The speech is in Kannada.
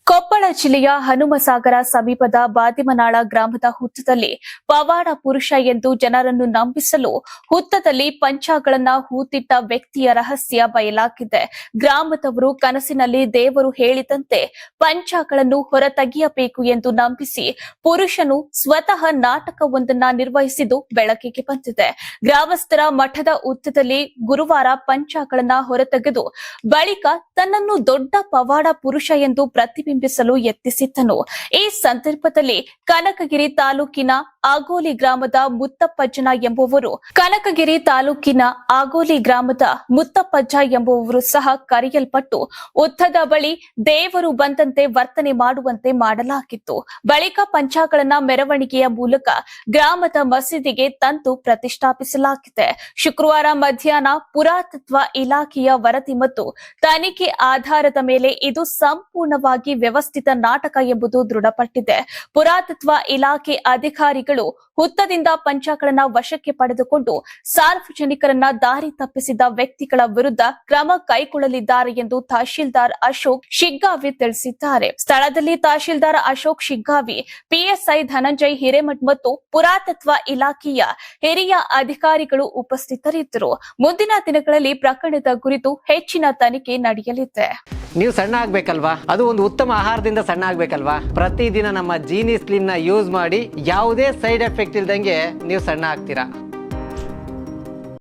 ಕೊಪ್ಪಳ ಜಿಲ್ಲೆಯ ಹನುಮಸಾಗರ ಸಮೀಪದ ಬಾದಿಮನಾಳ ಗ್ರಾಮದ ಹುತ್ತದಲ್ಲಿ ಪವಾಡ ಪುರುಷ ಎಂದು ಜನರನ್ನು ನಂಬಿಸಲು ಹುತ್ತದಲ್ಲಿ ಪಂಚಾಂಗಗಳನ್ನ ಹೂತಿಟ್ಟ ವ್ಯಕ್ತಿಯ ರಹಸ್ಯ ಬಯಲಾಗಿದೆ. ಗ್ರಾಮದವರು ಕನಸಿನಲ್ಲಿ ದೇವರು ಹೇಳಿದಂತೆ ಪಂಚಾಂಗಗಳನ್ನು ಹೊರತೆಗೆಯಬೇಕು ಎಂದು ನಂಬಿಸಿ ಪುರುಷನು ಸ್ವತಃ ನಾಟಕವೊಂದನ್ನ ನಿರ್ವಹಿಸಿದ್ದು ಬೆಳಕಿಗೆ ಬಂದಿದೆ. ಗ್ರಾಮಸ್ಥರ ಮಠದ ಹುತ್ತದಲ್ಲಿ ಗುರುವಾರ ಪಂಚಾಂಗಗಳನ್ನ ಹೊರತೆಗೆದು ಬಳಿಕ ತನ್ನನ್ನು ದೊಡ್ಡ ಪವಾಡ ಪುರುಷ ಎಂದು ಪ್ರತಿಬಿಂಬಿಸಲು ಯತ್ನಿಸಿದ್ದನು. ಈ ಸಂದರ್ಭದಲ್ಲಿ ಕನಕಗಿರಿ ತಾಲೂಕಿನ ಆಗೋಲಿ ಗ್ರಾಮದ ಮುತ್ತಪ್ಪಜ್ಜ ಎಂಬುವವರು ಸಹ ಕರೆಯಲ್ಪಟ್ಟು ಹುತ್ತದ ಬಳಿ ದೇವರು ಬಂದಂತೆ ವರ್ತನೆ ಮಾಡುವಂತೆ ಮಾಡಲಾಗಿತ್ತು. ಬಳಿಕ ಪಂಚಾಂಗಗಳನ್ನ ಮೆರವಣಿಗೆಯ ಮೂಲಕ ಗ್ರಾಮದ ಮಸೀದಿಗೆ ತಂದು ಪ್ರತಿಷ್ಠಾಪಿಸಲಾಗಿದೆ. ಶುಕ್ರವಾರ ಮಧ್ಯಾಹ್ನ ಪುರಾತತ್ವ ಇಲಾಖೆಯ ವರದಿ ಮತ್ತು ತನಿಖೆ ಆಧಾರದ ಮೇಲೆ ಇದು ಸಂಪೂರ್ಣವಾಗಿ ವ್ಯವಸ್ಥಿತ ನಾಟಕ ಎಂಬುದು ದೃಢಪಟ್ಟಿದೆ. ಪುರಾತತ್ವ ಇಲಾಖೆ ಅಧಿಕಾರಿಗಳು ಹುತ್ತದಿಂದ ಪಂಚಾಂಗಗಳನ್ನ ವಶಕ್ಕೆ ಪಡೆದುಕೊಂಡು ಸಾರ್ವಜನಿಕರನ್ನ ದಾರಿ ತಪ್ಪಿಸಿದ ವ್ಯಕ್ತಿಗಳ ವಿರುದ್ಧ ಕ್ರಮ ಕೈಗೊಳ್ಳಲಿದ್ದಾರೆ ಎಂದು ತಹಶೀಲ್ದಾರ್ ಅಶೋಕ್ ಶಿಗ್ಗಾವಿ ತಿಳಿಸಿದ್ದಾರೆ. ಸ್ಥಳದಲ್ಲಿ ತಹಶೀಲ್ದಾರ್ ಅಶೋಕ್ ಶಿಗ್ಗಾವಿ, ಪಿಎಸ್ಐ ಧನಂಜಯ್ ಹಿರೇಮಠ್ ಮತ್ತು ಪುರಾತತ್ವ ಇಲಾಖೆಯ ಹಿರಿಯ ಅಧಿಕಾರಿಗಳು ಉಪಸ್ಥಿತರಿದ್ದರು. ಮುಂದಿನ ದಿನಗಳಲ್ಲಿ ಪ್ರಕರಣದ ಕುರಿತು ಹೆಚ್ಚಿನ ತನಿಖೆ ನಡೆಯಲಿದೆ. ನೀವು ಸಣ್ಣ ಆಗ್ಬೇಕಲ್ವಾ? ಅದು ಒಂದು ಉತ್ತಮ ಆಹಾರದಿಂದ ಸಣ್ಣ ಆಗ್ಬೇಕಲ್ವಾ? ಪ್ರತಿದಿನ ನಮ್ಮ ಜೀನಿ ಸ್ಲಿಮ್ ನ ಯೂಸ್ ಮಾಡಿ ಯಾವುದೇ ಸೈಡ್ ಎಫೆಕ್ಟ್ ಇಲ್ದಂಗೆ ನೀವು ಸಣ್ಣ ಆಗ್ತೀರಾ.